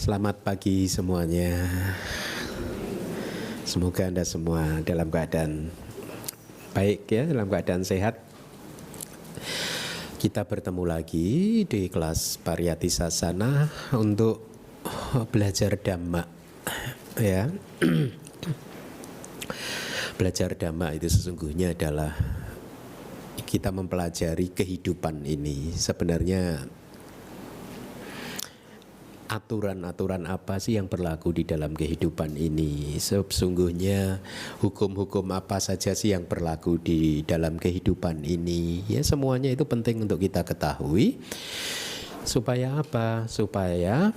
Selamat pagi semuanya. Semoga Anda semua dalam keadaan baik ya, dalam keadaan sehat. Kita bertemu lagi di kelas Pariyati Sasana untuk belajar Dhamma ya. Belajar Dhamma itu sesungguhnya adalah kita mempelajari kehidupan ini. Sebenarnya aturan-aturan apa sih yang berlaku di dalam kehidupan ini? Sesungguhnya hukum-hukum apa saja sih yang berlaku di dalam kehidupan ini? Ya, semuanya itu penting untuk kita ketahui. Supaya apa? Supaya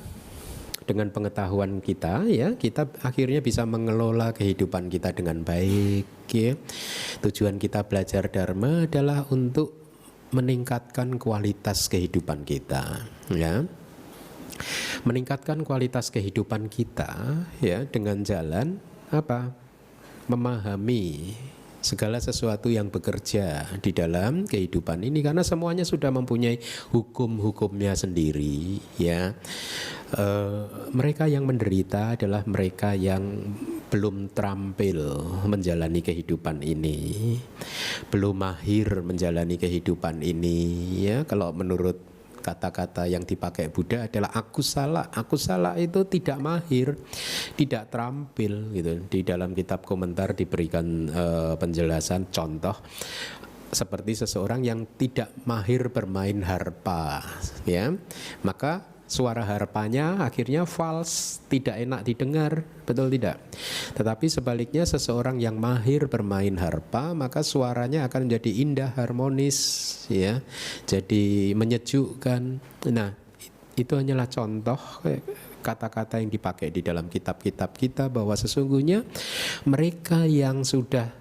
dengan pengetahuan kita ya, kita akhirnya bisa mengelola kehidupan kita dengan baik ya. Tujuan kita belajar Dharma adalah untuk meningkatkan kualitas kehidupan kita ya. Meningkatkan kualitas kehidupan kita ya dengan jalan apa? Memahami segala sesuatu yang bekerja di dalam kehidupan ini, karena semuanya sudah mempunyai hukum-hukumnya sendiri ya. Mereka yang menderita adalah mereka yang belum terampil menjalani kehidupan ini, belum mahir menjalani kehidupan ini ya. Kalau menurut kata-kata yang dipakai Buddha adalah aku salah. Aku salah itu tidak mahir, tidak terampil gitu. Di dalam kitab komentar diberikan penjelasan contoh seperti seseorang yang tidak mahir bermain harpa ya. Maka suara harpanya akhirnya false, tidak enak didengar, betul tidak? Tetapi sebaliknya seseorang yang mahir bermain harpa, maka suaranya akan menjadi indah, harmonis ya, jadi menyejukkan. Nah, itu hanyalah contoh kata-kata yang dipakai di dalam kitab-kitab kita, bahwa sesungguhnya mereka yang sudah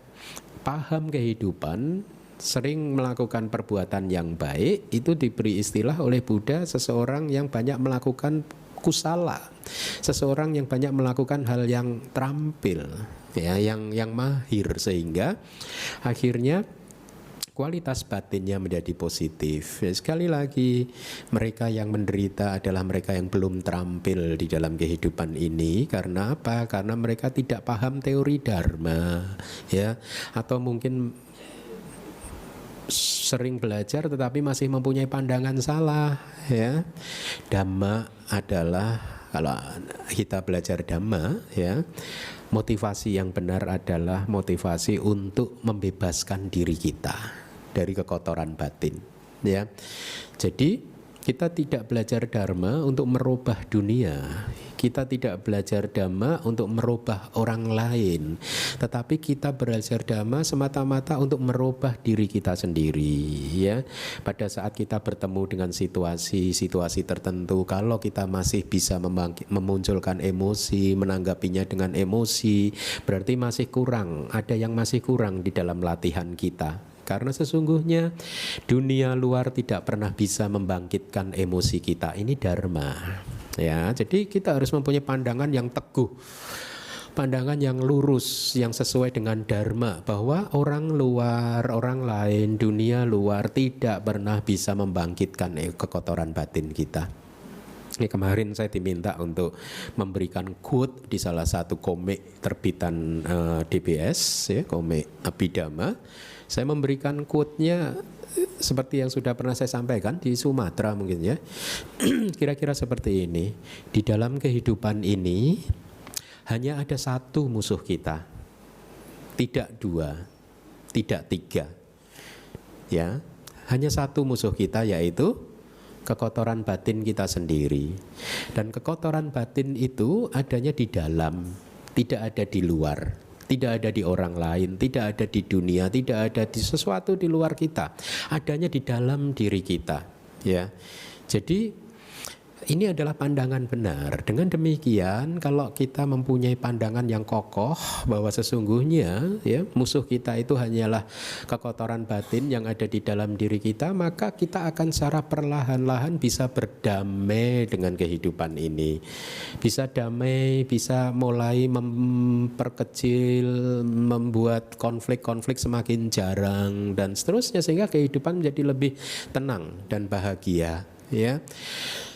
paham kehidupan, sering melakukan perbuatan yang baik, itu diberi istilah oleh Buddha seseorang yang banyak melakukan kusala, seseorang yang banyak melakukan hal yang terampil ya, yang mahir, sehingga akhirnya kualitas batinnya menjadi positif. Ya, sekali lagi, mereka yang menderita adalah mereka yang belum terampil di dalam kehidupan ini. Karena apa? Karena mereka tidak paham teori Dharma ya, atau mungkin sering belajar tetapi masih mempunyai pandangan salah ya. Dhamma adalah, kalau kita belajar Dhamma ya, motivasi yang benar adalah motivasi untuk membebaskan diri kita dari kekotoran batin ya. Jadi kita tidak belajar Dharma untuk merubah dunia, kita tidak belajar Dhamma untuk merubah orang lain, tetapi kita belajar Dhamma semata-mata untuk merubah diri kita sendiri ya. Pada saat kita bertemu dengan situasi tertentu, kalau kita masih bisa memunculkan emosi, menanggapinya dengan emosi, berarti masih kurang, ada yang masih kurang di dalam latihan kita. Karena sesungguhnya dunia luar tidak pernah bisa membangkitkan emosi kita. Ini Dharma ya. Jadi kita harus mempunyai pandangan yang teguh, pandangan yang lurus, yang sesuai dengan Dharma, bahwa orang luar, orang lain, dunia luar tidak pernah bisa membangkitkan kekotoran batin kita. Ini kemarin saya diminta untuk memberikan quote di salah satu komik terbitan DBS ya, komik Abhidhamma. Saya memberikan quote-nya seperti yang sudah pernah saya sampaikan di Sumatera mungkin ya. Kira-kira seperti ini. Di dalam kehidupan ini hanya ada satu musuh kita, tidak dua, tidak tiga ya. Hanya satu musuh kita, yaitu kekotoran batin kita sendiri. Dan kekotoran batin itu adanya di dalam, tidak ada di luar, tidak ada di orang lain, tidak ada di dunia, tidak ada di sesuatu di luar kita, adanya di dalam diri kita ya. Jadi ini adalah pandangan benar. Dengan demikian, kalau kita mempunyai pandangan yang kokoh bahwa sesungguhnya ya, musuh kita itu hanyalah kekotoran batin yang ada di dalam diri kita, maka kita akan secara perlahan-lahan bisa berdamai dengan kehidupan ini. Bisa damai, bisa mulai memperkecil, membuat konflik-konflik semakin jarang dan seterusnya, sehingga kehidupan menjadi lebih tenang dan bahagia ya.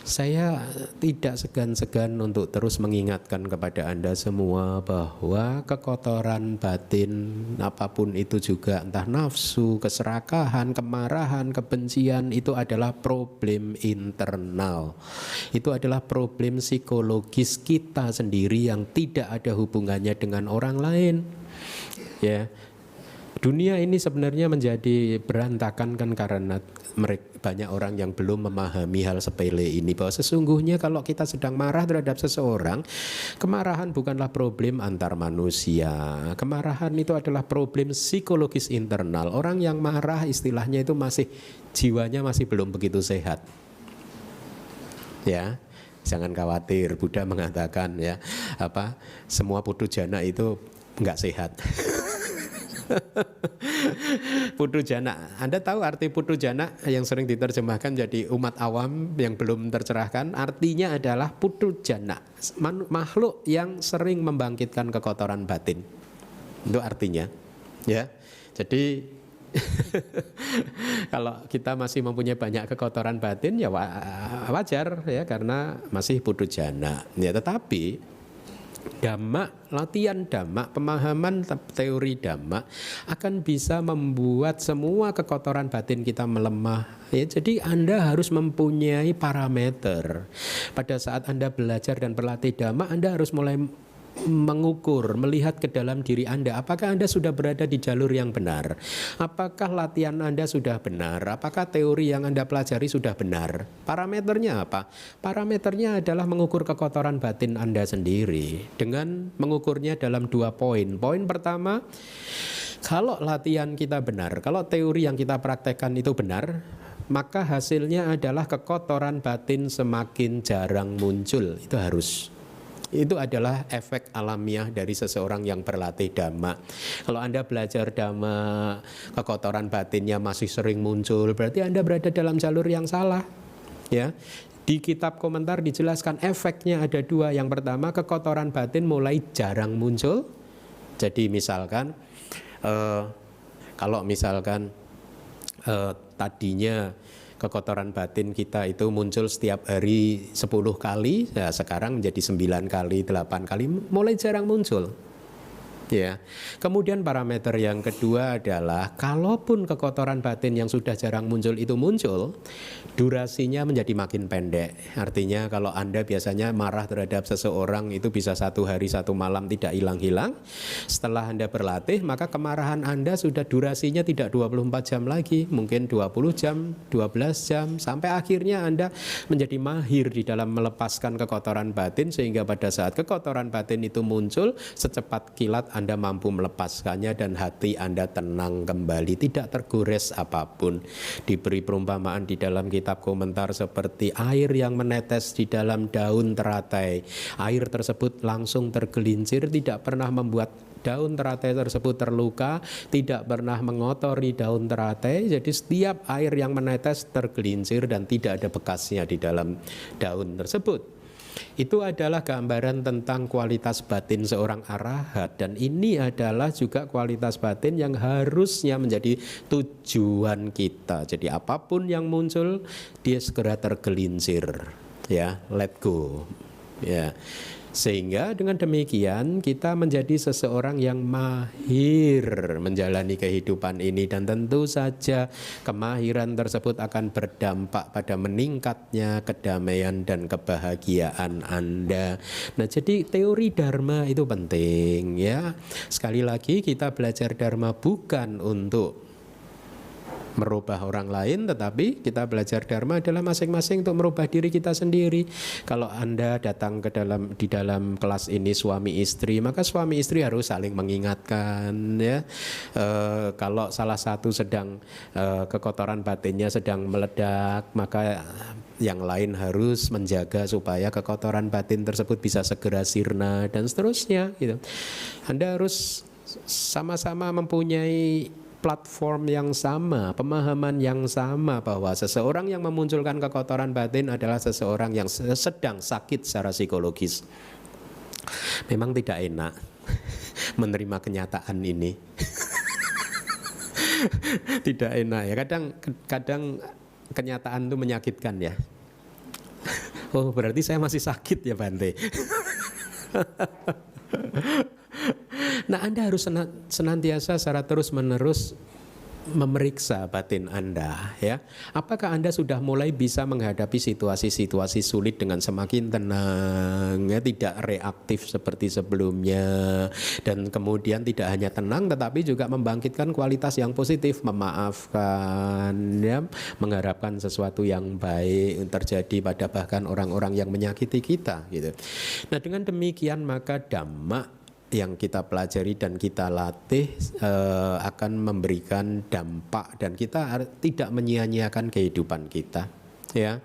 Saya tidak segan-segan untuk terus mengingatkan kepada Anda semua bahwa kekotoran batin apapun itu juga, entah nafsu, keserakahan, kemarahan, kebencian, itu adalah problem internal. Itu adalah problem psikologis kita sendiri yang tidak ada hubungannya dengan orang lain. Ya. Dunia ini sebenarnya menjadi berantakan kan karena banyak orang yang belum memahami hal sepele ini, bahwa sesungguhnya kalau kita sedang marah terhadap seseorang, kemarahan bukanlah problem antar manusia. Kemarahan itu adalah problem psikologis internal. Orang yang marah istilahnya itu masih jiwanya masih belum begitu sehat. Ya. Jangan khawatir, Buddha mengatakan ya, semua putu jana itu enggak sehat. Putu jana, Anda tahu arti putu jana yang sering diterjemahkan jadi umat awam yang belum tercerahkan? Artinya adalah putu jana, makhluk yang sering membangkitkan kekotoran batin. Itu artinya, ya. Jadi kalau kita masih mempunyai banyak kekotoran batin ya wajar ya, karena masih putu jana. Ya, tetapi Dhamma, latihan Dhamma, pemahaman teori Dhamma akan bisa membuat semua kekotoran batin kita melemah. Ya, jadi Anda harus mempunyai parameter. Pada saat Anda belajar dan berlatih Dhamma, Anda harus mulai mengukur, melihat ke dalam diri Anda. Apakah Anda sudah berada di jalur yang benar? Apakah latihan Anda sudah benar? Apakah teori yang Anda pelajari sudah benar? Parameternya apa? Parameternya adalah mengukur kekotoran batin Anda sendiri dengan mengukurnya dalam 2 poin. Poin pertama, kalau latihan kita benar, kalau teori yang kita praktekkan itu benar, maka hasilnya adalah kekotoran batin semakin jarang muncul. Itu adalah efek alamiah dari seseorang yang berlatih Dhamma. Kalau Anda belajar Dhamma, kekotoran batinnya masih sering muncul, berarti Anda berada dalam jalur yang salah. Ya, di kitab komentar dijelaskan efeknya ada 2. Yang pertama, kekotoran batin mulai jarang muncul. Jadi misalkan, kalau misalkan tadinya kekotoran batin kita itu muncul setiap hari 10 kali, ya sekarang menjadi 9 kali, 8 kali, mulai jarang muncul. Ya. Kemudian parameter yang kedua adalah kalaupun kekotoran batin yang sudah jarang muncul itu muncul, durasinya menjadi makin pendek. Artinya kalau Anda biasanya marah terhadap seseorang itu bisa 1 hari 1 malam tidak hilang-hilang. Setelah Anda berlatih, maka kemarahan Anda sudah durasinya tidak 24 jam lagi, mungkin 20 jam, 12 jam, sampai akhirnya Anda menjadi mahir di dalam melepaskan kekotoran batin, sehingga pada saat kekotoran batin itu muncul, secepat kilat Anda mampu melepaskannya dan hati Anda tenang kembali, tidak tergores apapun. Diberi perumpamaan di dalam kitab komentar seperti air yang menetes di dalam daun teratai. Air tersebut langsung tergelincir, tidak pernah membuat daun teratai tersebut terluka, tidak pernah mengotori daun teratai. Jadi setiap air yang menetes tergelincir dan tidak ada bekasnya di dalam daun tersebut. Itu adalah gambaran tentang kualitas batin seorang arahat, dan ini adalah juga kualitas batin yang harusnya menjadi tujuan kita. Jadi apapun yang muncul, dia segera tergelincir, ya, let go, ya. Sehingga dengan demikian kita menjadi seseorang yang mahir menjalani kehidupan ini, dan tentu saja kemahiran tersebut akan berdampak pada meningkatnya kedamaian dan kebahagiaan Anda. Nah, jadi teori Dharma itu penting, ya. Sekali lagi, kita belajar Dharma bukan untuk merubah orang lain, tetapi kita belajar Dharma adalah masing-masing untuk merubah diri kita sendiri. Kalau Anda datang di dalam kelas ini suami istri, maka suami istri harus saling mengingatkan, ya. Kalau salah satu sedang kekotoran batinnya sedang meledak, maka yang lain harus menjaga supaya kekotoran batin tersebut bisa segera sirna dan seterusnya, gitu. Anda harus sama-sama mempunyai platform yang sama, pemahaman yang sama, bahwa seseorang yang memunculkan kekotoran batin adalah seseorang yang sedang sakit secara psikologis. Memang tidak enak menerima kenyataan ini. Tidak enak, ya. Kadang kenyataan itu menyakitkan, ya. Oh, berarti saya masih sakit ya Bante. Nah, Anda harus senantiasa secara terus-menerus memeriksa batin Anda, ya. Apakah Anda sudah mulai bisa menghadapi situasi-situasi sulit dengan semakin tenang, ya, tidak reaktif seperti sebelumnya, dan kemudian tidak hanya tenang tetapi juga membangkitkan kualitas yang positif, memaafkan, ya, mengharapkan sesuatu yang baik terjadi pada bahkan orang-orang yang menyakiti kita, gitu. Nah, dengan demikian maka Dhamma yang kita pelajari dan kita latih akan memberikan dampak dan kita tidak menyia-nyiakan kehidupan kita, ya.